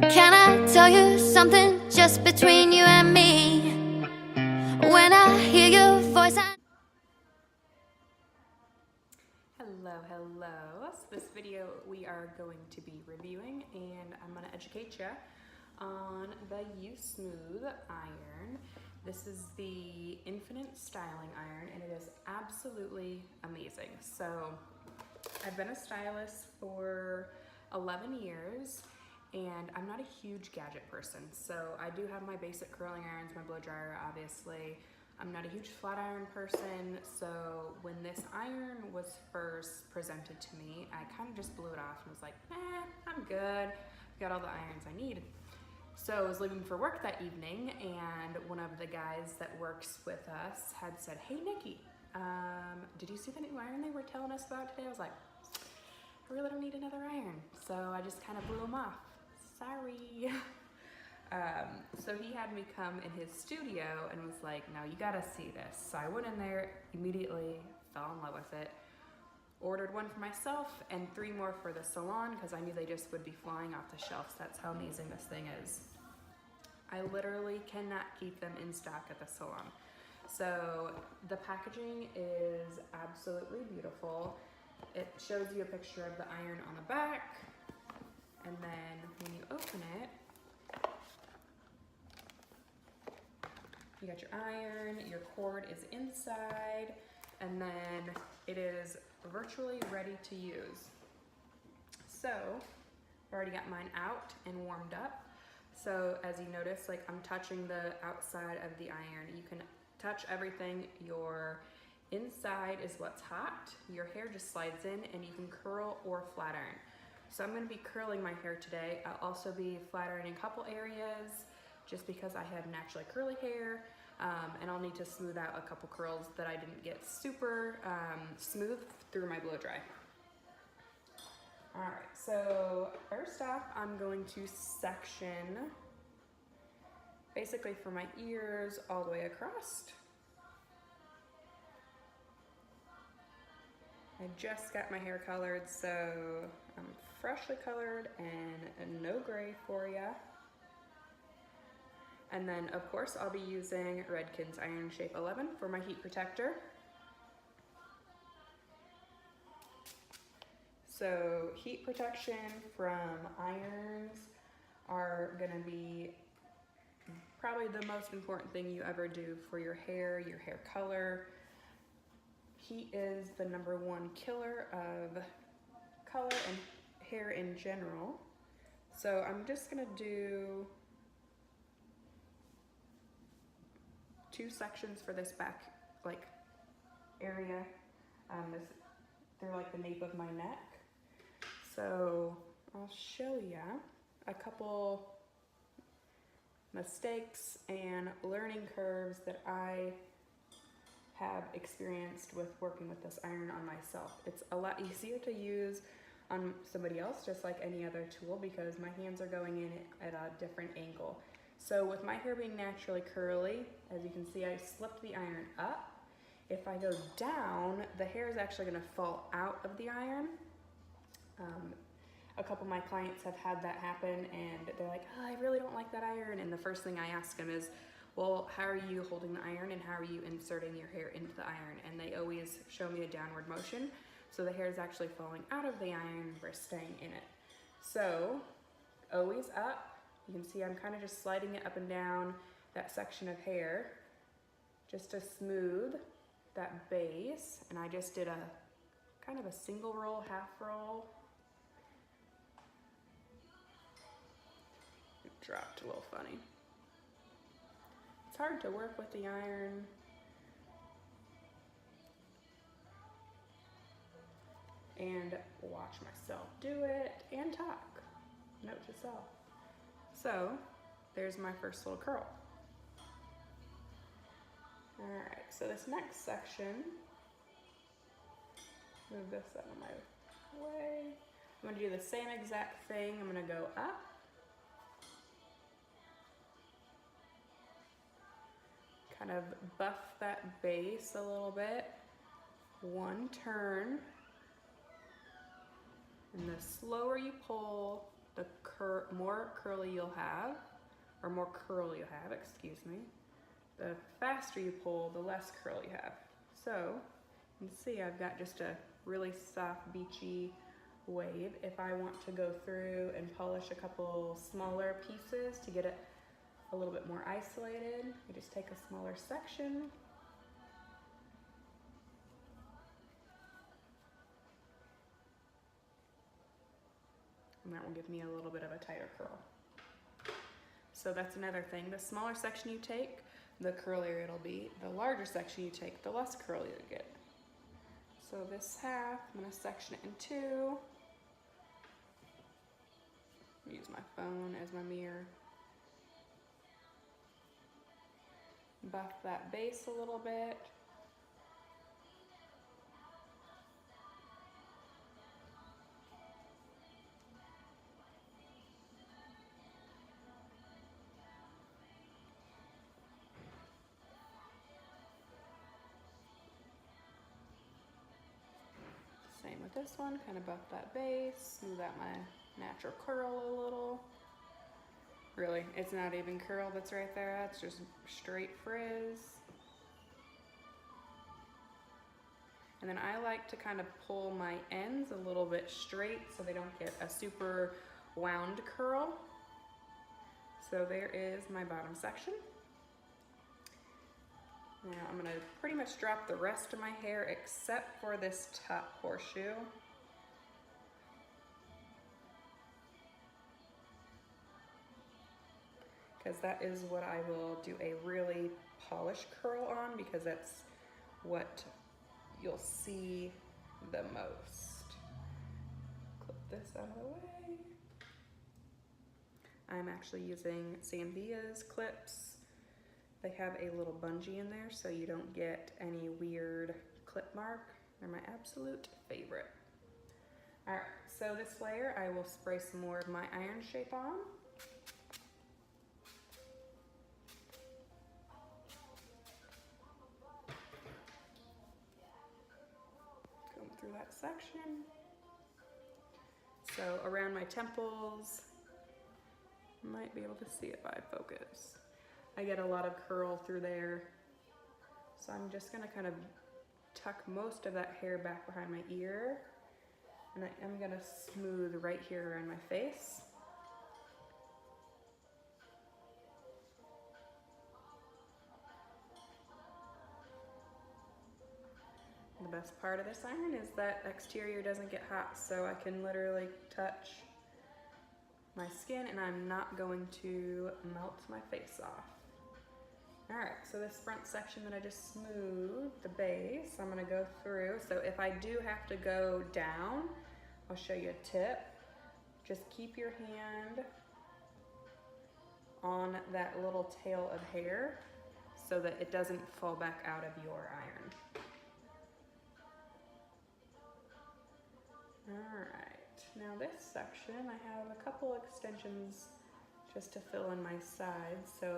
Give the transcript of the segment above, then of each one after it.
Can I tell you something just between you and me? When I hear your voice, Hello. So this video we are going to be reviewing, and I'm going to educate you on the USmooth Iron. This is the infinite styling iron, and it is absolutely amazing. So I've been a stylist for 11 years, and I'm not a huge gadget person. So I do have my basic curling irons, my blow dryer, obviously. I'm not a huge flat iron person, so when this iron was first presented to me, I kind of just blew it off and was like, I'm good. Got all the irons I need. So I was leaving for work that evening, and one of the guys that works with us had said, "Hey Nikki, did you see the new iron they were telling us about today?" I was like, I really don't need another iron. So I just kind of blew him off. Sorry. So he had me come in his studio and was like, "No, you gotta see this." So I went in there, immediately fell in love with it. Ordered one for myself and 3 more for the salon because I knew they just would be flying off the shelves. That's how amazing this thing is. I literally cannot keep them in stock at the salon. So the packaging is absolutely beautiful. It shows you a picture of the iron on the back, and then when you open it, you got your iron, your cord is inside, and then it is virtually ready to use. So I've already got mine out and warmed up. So as you notice, like, I'm touching the outside of the iron. You can touch everything. Your inside is what's hot. Your hair just slides in, and you can curl or flat iron. So I'm going to be curling my hair today. I'll also be flat ironing a couple areas just because I have naturally curly hair, and I'll need to smooth out a couple curls that I didn't get super smooth through my blow dry. All right, so first off, I'm going to section basically from my ears all the way across. I just got my hair colored, so I'm freshly colored and no gray for ya. And then of course I'll be using Redken's Iron Shape 11 for my heat protector. So heat protection from irons are gonna be probably the most important thing you ever do for your hair color. Heat is the #1 killer of color and hair in general. So I'm just gonna do 2 sections for this back area, through like the nape of my neck. So I'll show ya a couple mistakes and learning curves that I have experienced with working with this iron on myself. It's a lot easier to use on somebody else, just like any other tool, because my hands are going in at a different angle. So with my hair being naturally curly, as you can see, I slipped the iron up. If I go down, the hair is actually gonna fall out of the iron. A couple of my clients have had that happen, and they're like, "Oh, I really don't like that iron." And the first thing I ask them is, "Well, how are you holding the iron, and how are you inserting your hair into the iron?" And they always show me a downward motion. So the hair is actually falling out of the iron versus staying in it. So always up. You can see I'm kind of just sliding it up and down that section of hair just to smooth that base. And I just did a kind of a single roll, half roll. It dropped a little funny. It's hard to work with the iron. And watch myself do it and talk. Note to self. So there's my first little curl. All right, so this next section, move this out of my way. I'm gonna do the same exact thing. I'm gonna go up. Kind of buff that base a little bit. 1 turn. And the slower you pull, the more curly you'll have, or more curl you have, excuse me, the faster you pull, the less curl you have. So you can see I've got just a really soft, beachy wave. If I want to go through and polish a couple smaller pieces to get it a little bit more isolated, you just take a smaller section. And that will give me a little bit of a tighter curl. So that's another thing. The smaller section you take, the curlier it'll be. The larger section you take, the less curl you get. So this half, I'm gonna section it in two. Use my phone as my mirror. Buff that base a little bit. Same with this one, kind of buff that base, smooth out my natural curl a little. Really, it's not even curl that's right there, it's just straight frizz. And then I like to kind of pull my ends a little bit straight so they don't get a super wound curl. So there is my bottom section. Now I'm gonna pretty much drop the rest of my hair except for this top horseshoe. Because that is what I will do a really polished curl on, because that's what you'll see the most. Clip this out of the way. I'm actually using Sanvia's clips. They have a little bungee in there so you don't get any weird clip mark. They're my absolute favorite. All right, so this layer I will spray some more of my iron shape on. Comb through that section. So around my temples, you might be able to see it by focus. I get a lot of curl through there. So I'm just gonna kind of tuck most of that hair back behind my ear. And I am gonna smooth right here around my face. The best part of this iron is that exterior doesn't get hot, so I can literally touch my skin and I'm not going to melt my face off. All right, so this front section that I just smoothed, the base, I'm gonna go through. So if I do have to go down, I'll show you a tip. Just keep your hand on that little tail of hair so that it doesn't fall back out of your iron. All right, now this section, I have a couple extensions just to fill in my sides. So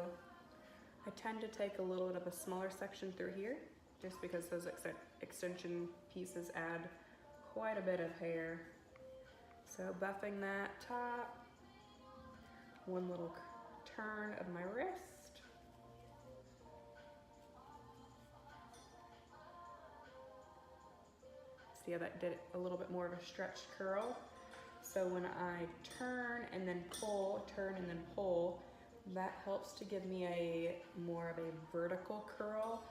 I tend to take a little bit of a smaller section through here, just because those extension pieces add quite a bit of hair. So buffing that top, one little turn of my wrist. See how that did a little bit more of a stretched curl? So when I turn and then pull, turn and then pull, that helps to give me a more of a vertical curl.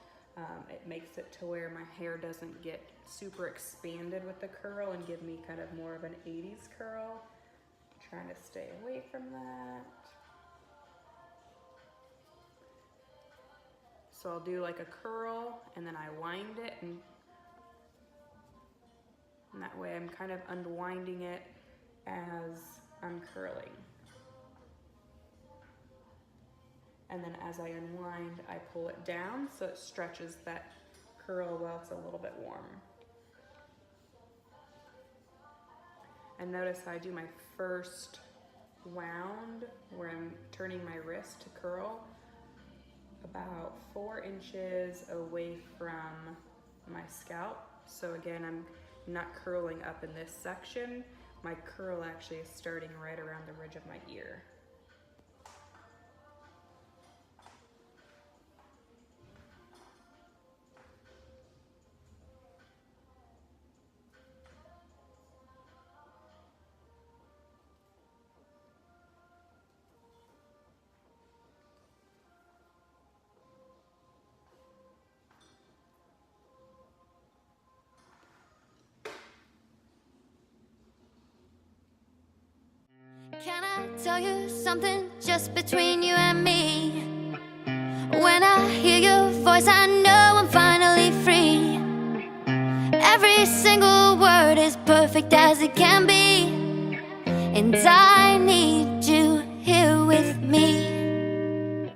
It makes it to where my hair doesn't get super expanded with the curl and give me kind of more of an 80s curl. Trying to stay away from that. So I'll do like a curl and then I wind it, and that way I'm kind of unwinding it as I'm curling. And then as I unwind, I pull it down so it stretches that curl while it's a little bit warm. And notice how I do my first wound where I'm turning my wrist to curl about 4 inches away from my scalp. So again, I'm not curling up in this section, my curl actually is starting right around the ridge of my ear. Can I tell you something just between you and me? When I hear your voice, I know I'm finally free. Every single word is perfect as it can be, and I need you here with me.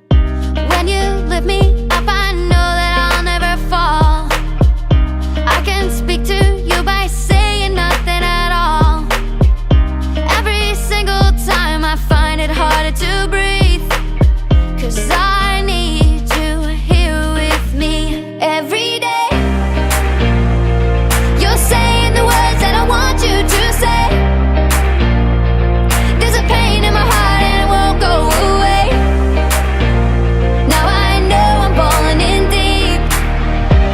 When you lift me up, I know that I'll never fall. I can speak to you by saying nothing at all. Every single time I find it harder to breathe, 'cause I need you here with me every day. You're saying the words that I want you to say. There's a pain in my heart and it won't go away. Now I know I'm falling in deep,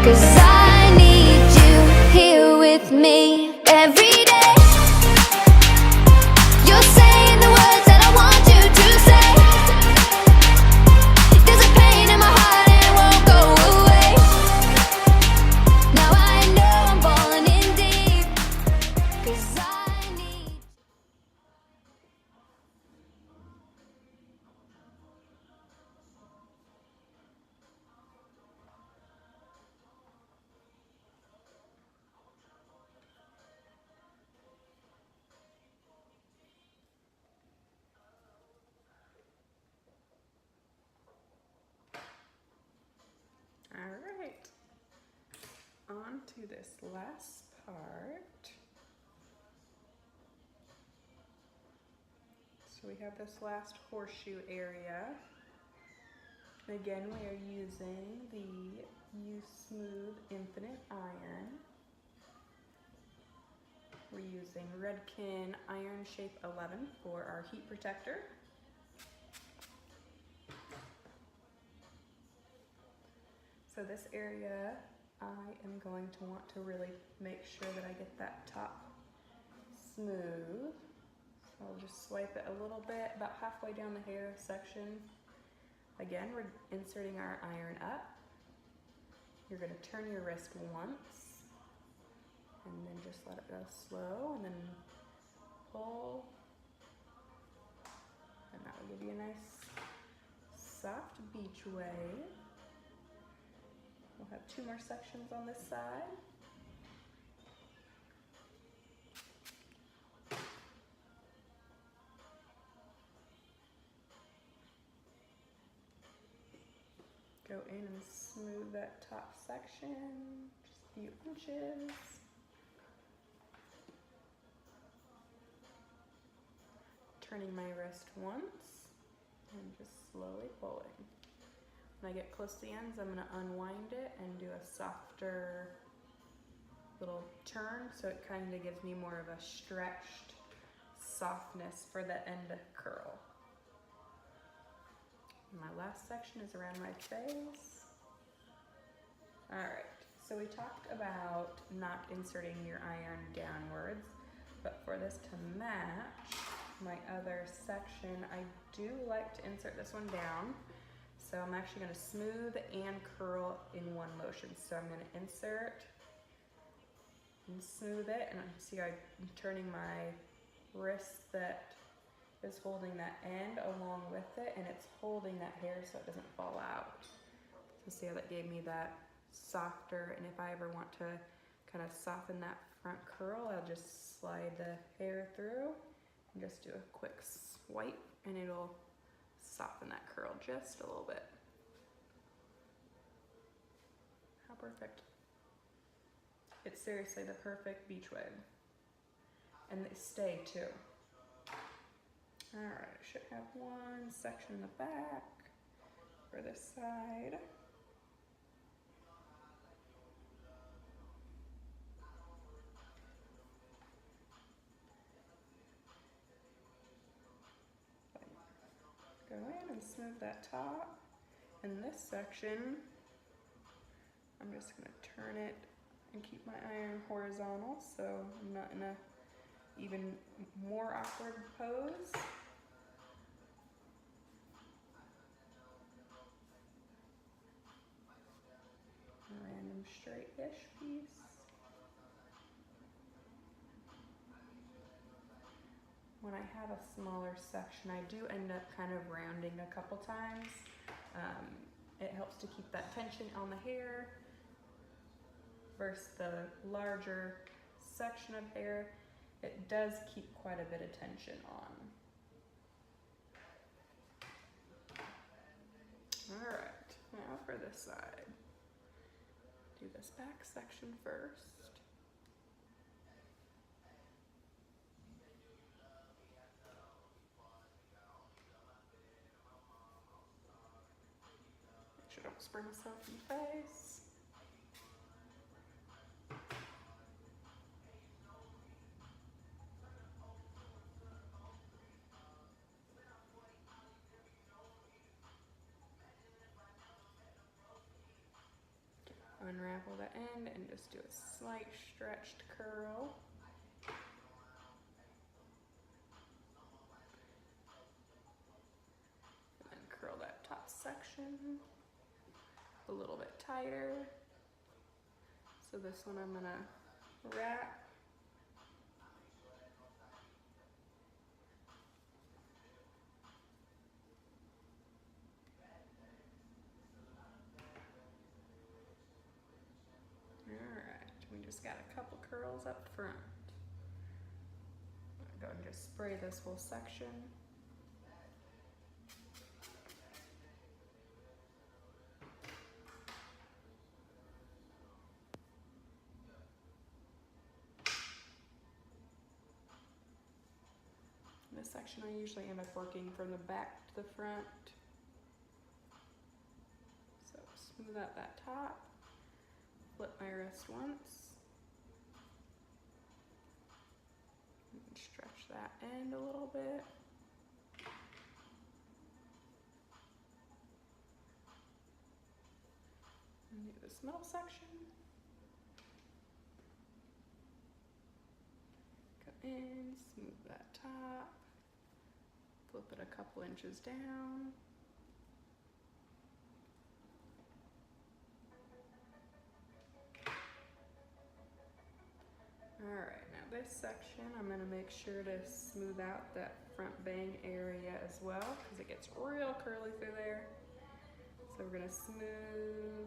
'cause I need you here with me every day. You're saying the words that I want you to say. There's a pain in my heart and it won't go away. Now I know I'm falling in deep, 'cause I need. All right, on to this last part. So we have this last horseshoe area. Again, we are using the USmooth Infinite Iron. We're using Redken Iron Shape 11 for our heat protector. So this area, I am going to want to really make sure that I get that top smooth. So I'll just swipe it a little bit, about halfway down the hair section. Again, we're inserting our iron up. You're going to turn your wrist once, and then just let it go slow, and then pull. And that will give you a nice soft beach wave. We'll have 2 more sections on this side. Go in and smooth that top section, just a few inches. Turning my wrist once and just slowly pulling. When I get close to the ends, I'm going to unwind it and do a softer little turn, so it kind of gives me more of a stretched softness for the end curl. My last section is around my face. All right, so we talked about not inserting your iron downwards, but for this to match my other section, I do like to insert this one down. So I'm actually going to smooth and curl in one motion. So I'm going to insert and smooth it, and see I'm turning my wrist that is holding that end along with it, and it's holding that hair so it doesn't fall out. So see how that gave me that softer, and if I ever want to kind of soften that front curl, I'll just slide the hair through and just do a quick swipe, and it'll soften that curl just a little bit. How perfect. It's seriously the perfect beach wave. And they stay too. All right, I should have one section in the back for this side. go in and smooth that top. In this section, I'm just gonna turn it and keep my iron horizontal so I'm not in a even more awkward pose. A random straight-ish piece. When I have a smaller section, I do end up kind of rounding a couple times. It helps to keep that tension on the hair versus the larger section of hair. It does keep quite a bit of tension on. All right, now for this side. Do this back section first. Make sure I don't spray myself in the face. Unravel the end and just do a slight stretched curl. And then curl that top section a little bit tighter. So this one I'm gonna wrap. We just got a couple curls up front. I'm gonna go and just spray this whole section. This section I usually end up working from the back to the front. So smooth out that top, flip my wrist once. And stretch that end a little bit. And do this middle section. Go in, smooth that top. Flip it a couple inches down. All right, now this section, I'm gonna make sure to smooth out that front bang area as well because it gets real curly through there. So we're gonna smooth.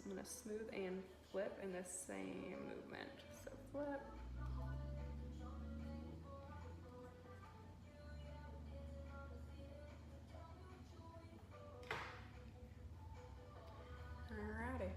I'm gonna smooth and flip in the same movement. So flip. Alrighty.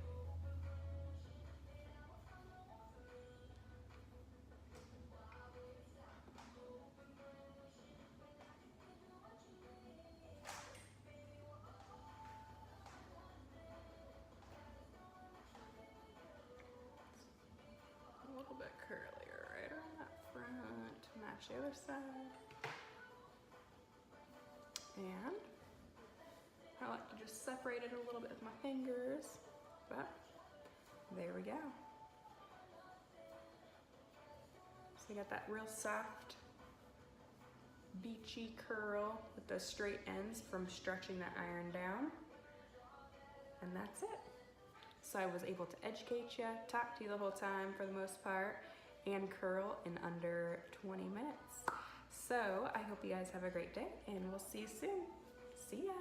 A little bit curlier right around that front. Match the other side. And I like to just separate it a little bit with my fingers, but there we go. So you got that real soft, beachy curl with those straight ends from stretching that iron down. And that's it. So I was able to educate you, talk to you the whole time for the most part, and curl in under 20 minutes. So I hope you guys have a great day, and we'll see you soon. See ya.